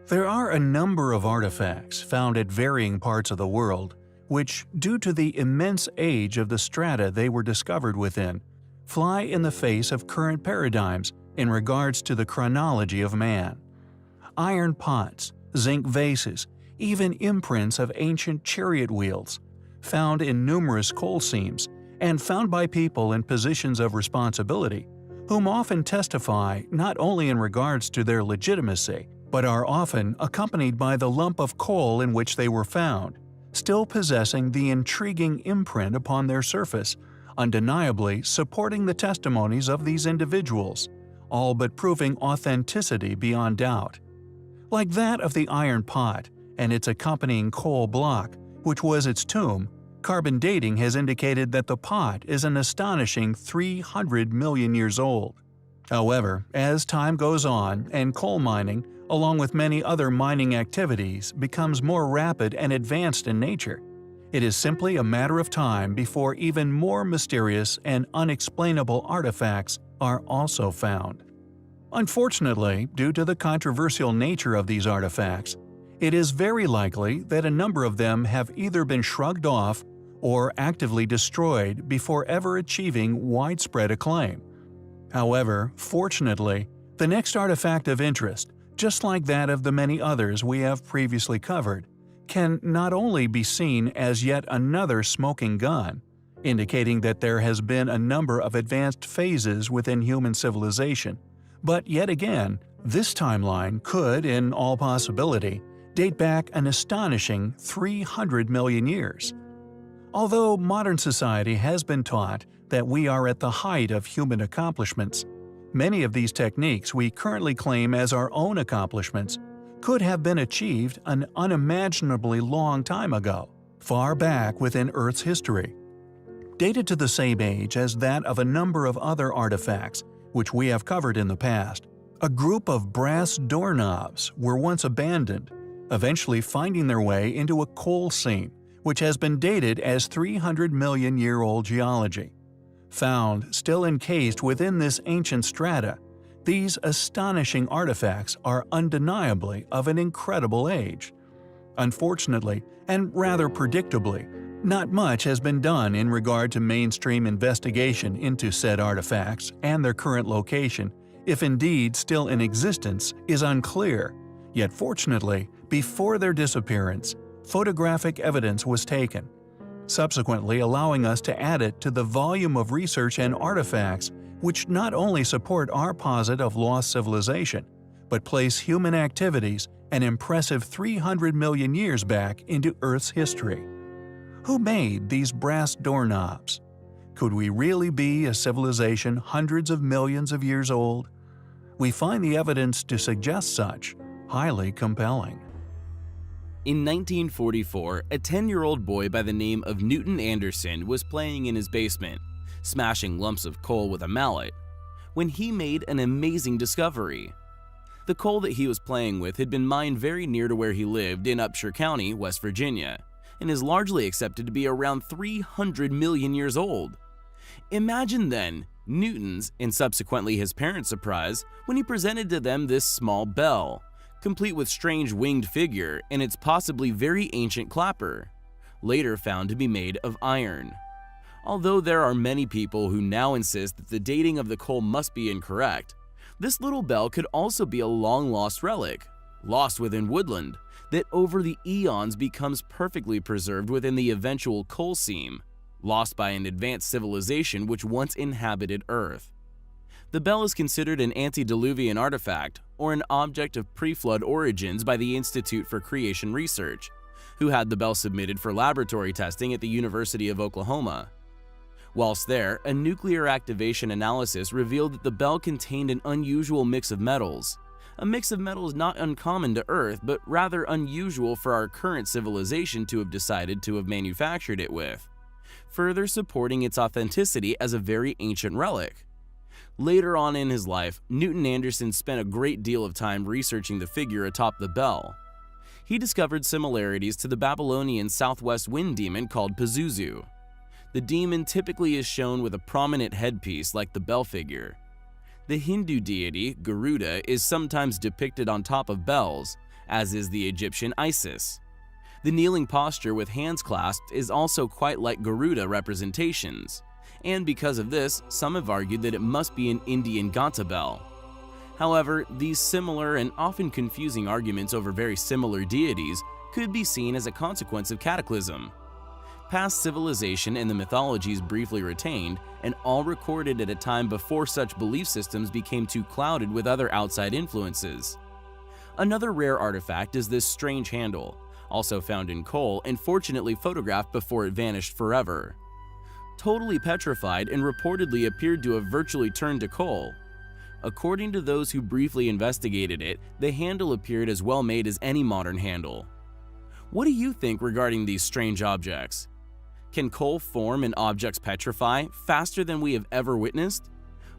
There are a number of artifacts found at varying parts of the world, which, due to the immense age of the strata they were discovered within, fly in the face of current paradigms in regards to the chronology of man. Iron pots, zinc vases, even imprints of ancient chariot wheels, found in numerous coal seams, and found by people in positions of responsibility, whom often testify not only in regards to their legitimacy, but are often accompanied by the lump of coal in which they were found, still possessing the intriguing imprint upon their surface, undeniably supporting the testimonies of these individuals, all but proving authenticity beyond doubt. Like that of the iron pot and its accompanying coal block, which was its tomb, carbon dating has indicated that the pot is an astonishing 300 million years old. However, as time goes on and coal mining, along with many other mining activities, becomes more rapid and advanced in nature, it is simply a matter of time before even more mysterious and unexplainable artifacts are also found. Unfortunately, due to the controversial nature of these artifacts, it is very likely that a number of them have either been shrugged off or actively destroyed before ever achieving widespread acclaim. However, fortunately, the next artifact of interest, just like that of the many others we have previously covered, can not only be seen as yet another smoking gun, indicating that there has been a number of advanced phases within human civilization, but yet again, this timeline could, in all possibility, date back an astonishing 300 million years. Although modern society has been taught that we are at the height of human accomplishments, many of these techniques we currently claim as our own accomplishments could have been achieved an unimaginably long time ago, far back within Earth's history. Dated to the same age as that of a number of other artifacts which we have covered in the past, a group of brass doorknobs were once abandoned, eventually finding their way into a coal seam, which has been dated as 300 million year old geology. Found still encased within this ancient strata, these astonishing artifacts are undeniably of an incredible age. Unfortunately, and rather predictably, not much has been done in regard to mainstream investigation into said artifacts, and their current location, if indeed still in existence, is unclear. Yet fortunately, before their disappearance, photographic evidence was taken, subsequently allowing us to add it to the volume of research and artifacts which not only support our posit of lost civilization, but place human activities an impressive 300 million years back into Earth's history. Who made these brass doorknobs? Could we really be a civilization hundreds of millions of years old? We find the evidence to suggest such highly compelling. In 1944, a 10-year-old boy by the name of Newton Anderson was playing in his basement, smashing lumps of coal with a mallet, when he made an amazing discovery. The coal that he was playing with had been mined very near to where he lived in Upshur County, West Virginia, and is largely accepted to be around 300 million years old. Imagine then Newton's and subsequently his parents' surprise when he presented to them this small bell, complete with strange winged figure and its possibly very ancient clapper, later found to be made of iron. Although there are many people who now insist that the dating of the coal must be incorrect, this little bell could also be a long-lost relic, lost within woodland, that over the eons becomes perfectly preserved within the eventual coal seam, lost by an advanced civilization which once inhabited Earth. The bell is considered an antediluvian artifact, or an object of pre-flood origins by the Institute for Creation Research, who had the bell submitted for laboratory testing at the University of Oklahoma. Whilst there, a nuclear activation analysis revealed that the bell contained an unusual mix of metals, a mix of metals not uncommon to Earth but rather unusual for our current civilization to have decided to have manufactured it with, further supporting its authenticity as a very ancient relic. Later on in his life, Newton Anderson spent a great deal of time researching the figure atop the bell. He discovered similarities to the Babylonian southwest wind demon called Pazuzu. The demon typically is shown with a prominent headpiece like the bell figure. The Hindu deity, Garuda, is sometimes depicted on top of bells, as is the Egyptian Isis. The kneeling posture with hands clasped is also quite like Garuda representations, and because of this, some have argued that it must be an Indian Ganta bell. However, these similar and often confusing arguments over very similar deities could be seen as a consequence of cataclysm. Past civilization and the mythologies briefly retained, and all recorded at a time before such belief systems became too clouded with other outside influences. Another rare artifact is this strange handle, also found in coal and fortunately photographed before it vanished forever. Totally petrified and reportedly appeared to have virtually turned to coal. According to those who briefly investigated it, the handle appeared as well made as any modern handle. What do you think regarding these strange objects? Can coal form and objects petrify faster than we have ever witnessed?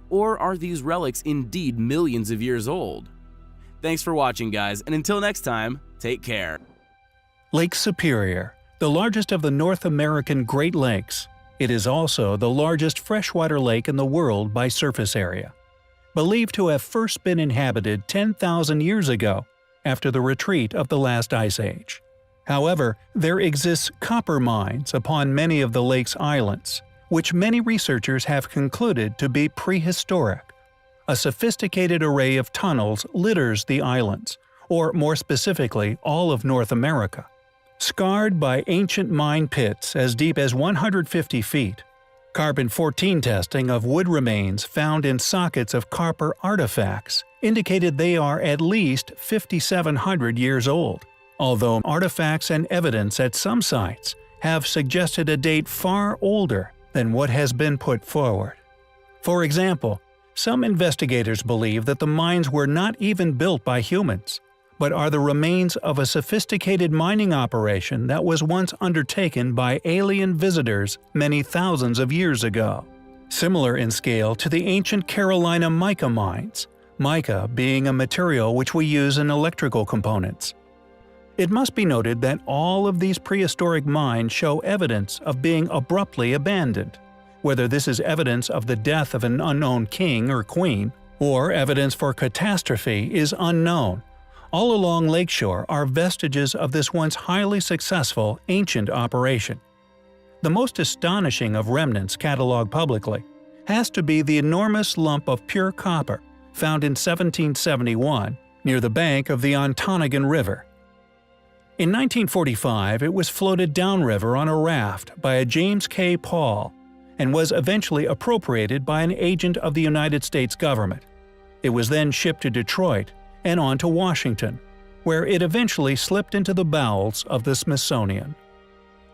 Or are these relics indeed millions of years old? Thanks for watching, guys, and until next time, take care. Lake Superior, the largest of the North American Great Lakes. It is also the largest freshwater lake in the world by surface area. Believed to have first been inhabited 10,000 years ago, after the retreat of the last ice age. However, there exists copper mines upon many of the lake's islands, which many researchers have concluded to be prehistoric. A sophisticated array of tunnels litters the islands, or more specifically, all of North America. Scarred by ancient mine pits as deep as 150 feet, Carbon-14 testing of wood remains found in sockets of copper artifacts indicated they are at least 5,700 years old, although artifacts and evidence at some sites have suggested a date far older than what has been put forward. For example, some investigators believe that the mines were not even built by humans, but are the remains of a sophisticated mining operation that was once undertaken by alien visitors many thousands of years ago. Similar in scale to the ancient Carolina mica mines, mica being a material which we use in electrical components. It must be noted that all of these prehistoric mines show evidence of being abruptly abandoned. Whether this is evidence of the death of an unknown king or queen, or evidence for catastrophe is unknown. All along Lakeshore are vestiges of this once highly successful ancient operation. The most astonishing of remnants cataloged publicly has to be the enormous lump of pure copper found in 1771 near the bank of the Ontonagon River. In 1945, it was floated downriver on a raft by a James K. Paul and was eventually appropriated by an agent of the United States government. It was then shipped to Detroit and on to Washington, where it eventually slipped into the bowels of the Smithsonian.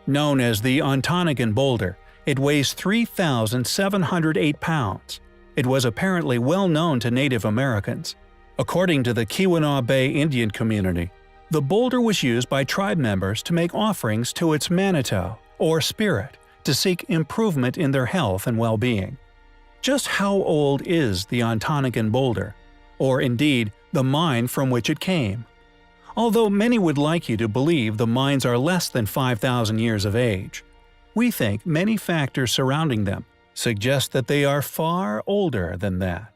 Known as the Ontonagon Boulder, it weighs 3,708 pounds. It was apparently well known to Native Americans. According to the Keweenaw Bay Indian community, the boulder was used by tribe members to make offerings to its manito, or spirit, to seek improvement in their health and well-being. Just how old is the Ontonagon Boulder, or indeed, the mine from which it came? Although many would like you to believe the mines are less than 5,000 years of age, we think many factors surrounding them suggest that they are far older than that.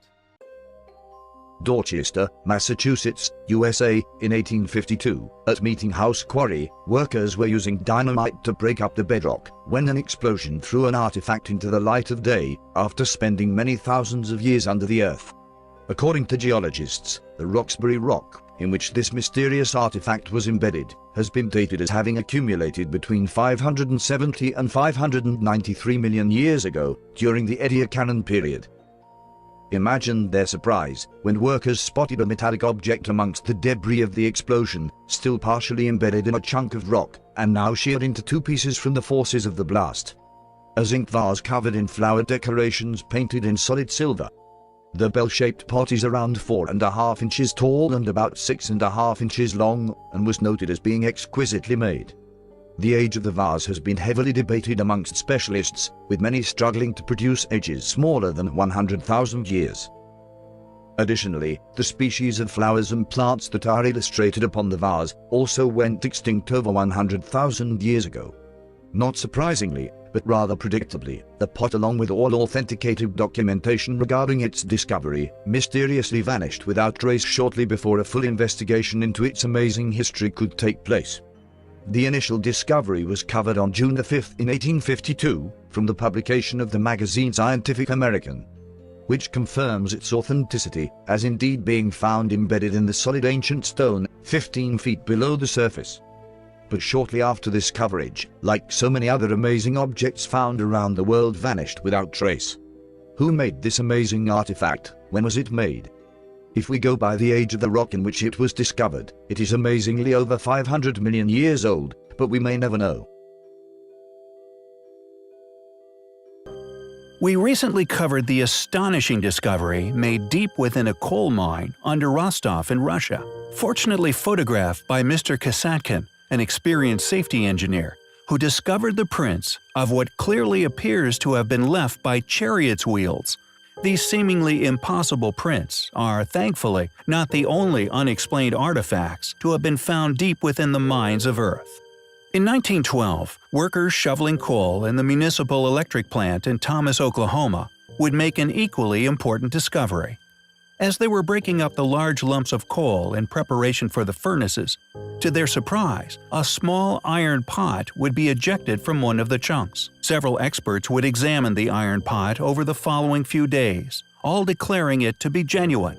Dorchester, Massachusetts, USA, in 1852, at Meeting House Quarry, workers were using dynamite to break up the bedrock when an explosion threw an artifact into the light of day after spending many thousands of years under the earth. According to geologists, the Roxbury Rock, in which this mysterious artifact was embedded, has been dated as having accumulated between 570 and 593 million years ago during the Ediacaran period. Imagine their surprise when workers spotted a metallic object amongst the debris of the explosion, still partially embedded in a chunk of rock, and now sheared into two pieces from the forces of the blast. A zinc vase covered in flower decorations painted in solid silver. The bell-shaped pot is around 4.5 inches tall and about 6.5 inches long, and was noted as being exquisitely made. The age of the vase has been heavily debated amongst specialists, with many struggling to produce ages smaller than 100,000 years. Additionally, the species of flowers and plants that are illustrated upon the vase also went extinct over 100,000 years ago. Not surprisingly, but rather predictably, the pot, along with all authenticated documentation regarding its discovery, mysteriously vanished without trace shortly before a full investigation into its amazing history could take place. The initial discovery was covered on June 5 in 1852 from the publication of the magazine Scientific American, which confirms its authenticity as indeed being found embedded in the solid ancient stone 15 feet below the surface. But shortly after this coverage, like so many other amazing objects found around the world, vanished without trace. Who made this amazing artifact? When was it made? If we go by the age of the rock in which it was discovered, it is amazingly over 500 million years old, but we may never know. We recently covered the astonishing discovery made deep within a coal mine under Rostov in Russia, fortunately photographed by Mr. Kasatkin, an experienced safety engineer, who discovered the prints of what clearly appears to have been left by chariots' wheels. These seemingly impossible prints are, thankfully, not the only unexplained artifacts to have been found deep within the mines of Earth. In 1912, workers shoveling coal in the municipal electric plant in Thomas, Oklahoma, would make an equally important discovery. As they were breaking up the large lumps of coal in preparation for the furnaces, to their surprise, a small iron pot would be ejected from one of the chunks. Several experts would examine the iron pot over the following few days, all declaring it to be genuine.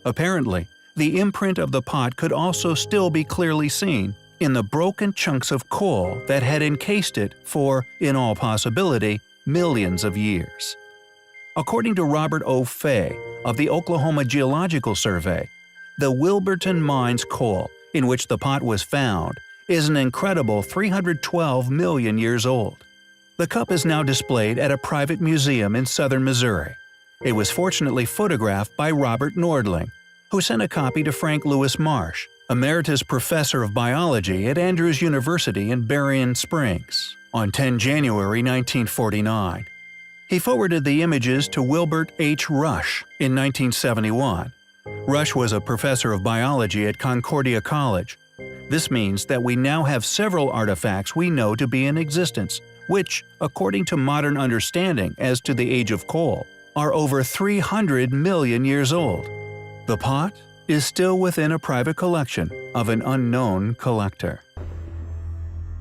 Apparently, the imprint of the pot could also still be clearly seen in the broken chunks of coal that had encased it for, in all possibility, millions of years. According to Robert O. Fay of the Oklahoma Geological Survey, the Wilburton Mines coal, in which the pot was found, is an incredible 312 million years old. The cup is now displayed at a private museum in southern Missouri. It was fortunately photographed by Robert Nordling, who sent a copy to Frank Lewis Marsh, emeritus professor of biology at Andrews University in Berrien Springs, on 10 January 1949. He forwarded the images to Wilbert H. Rush in 1971. Rush was a professor of biology at Concordia College. This means that we now have several artifacts we know to be in existence, which, according to modern understanding as to the age of coal, are over 300 million years old. The pot is still within a private collection of an unknown collector.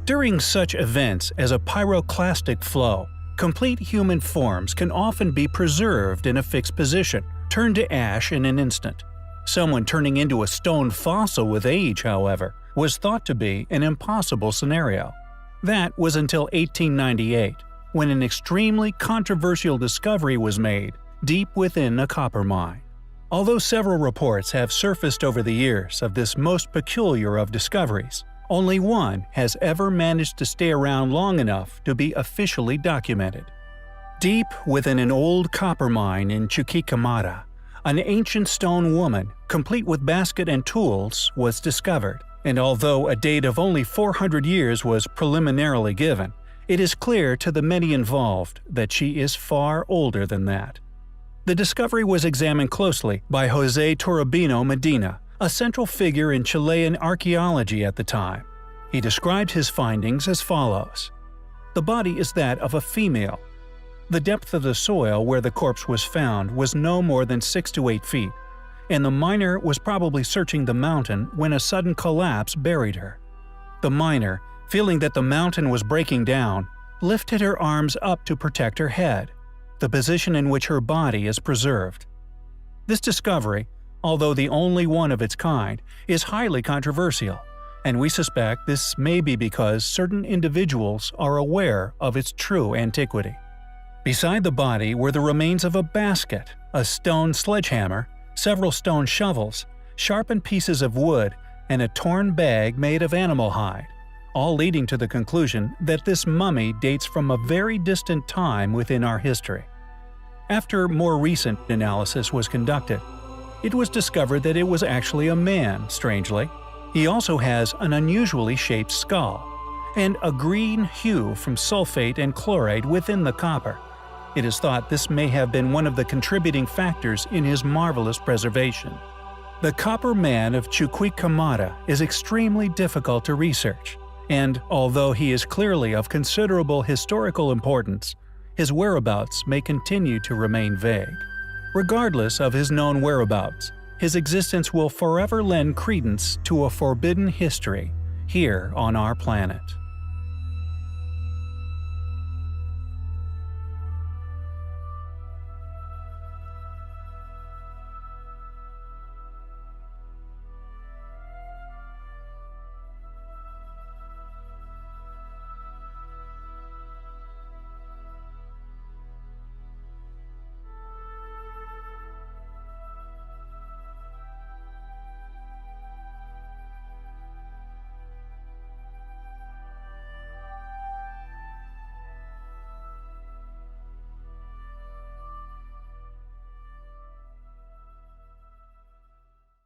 During such events as a pyroclastic flow, complete human forms can often be preserved in a fixed position, turned to ash in an instant. Someone turning into a stone fossil with age, however, was thought to be an impossible scenario. That was until 1898, when an extremely controversial discovery was made deep within a copper mine. Although several reports have surfaced over the years of this most peculiar of discoveries, only one has ever managed to stay around long enough to be officially documented. Deep within an old copper mine in Chuquicamata, an ancient stone woman, complete with basket and tools, was discovered, and although a date of only 400 years was preliminarily given, it is clear to the many involved that she is far older than that. The discovery was examined closely by José Toribio Medina, a central figure in Chilean archaeology at the time. He described his findings as follows. The body is that of a female. The depth of the soil where the corpse was found was no more than 6 to 8 feet, and the miner was probably searching the mountain when a sudden collapse buried her. The miner, feeling that the mountain was breaking down, lifted her arms up to protect her head, the position in which her body is preserved. This discovery, although the only one of its kind, is highly controversial, and we suspect this may be because certain individuals are aware of its true antiquity. Beside the body were the remains of a basket, a stone sledgehammer, several stone shovels, sharpened pieces of wood, and a torn bag made of animal hide, all leading to the conclusion that this mummy dates from a very distant time within our history. After more recent analysis was conducted, it was discovered that it was actually a man, strangely. He also has an unusually shaped skull, and a green hue from sulfate and chloride within the copper. It is thought this may have been one of the contributing factors in his marvelous preservation. The Copper Man of Chuquicamata is extremely difficult to research. and although he is clearly of considerable historical importance, his whereabouts may continue to remain vague. Regardless of his known whereabouts, his existence will forever lend credence to a forbidden history here on our planet.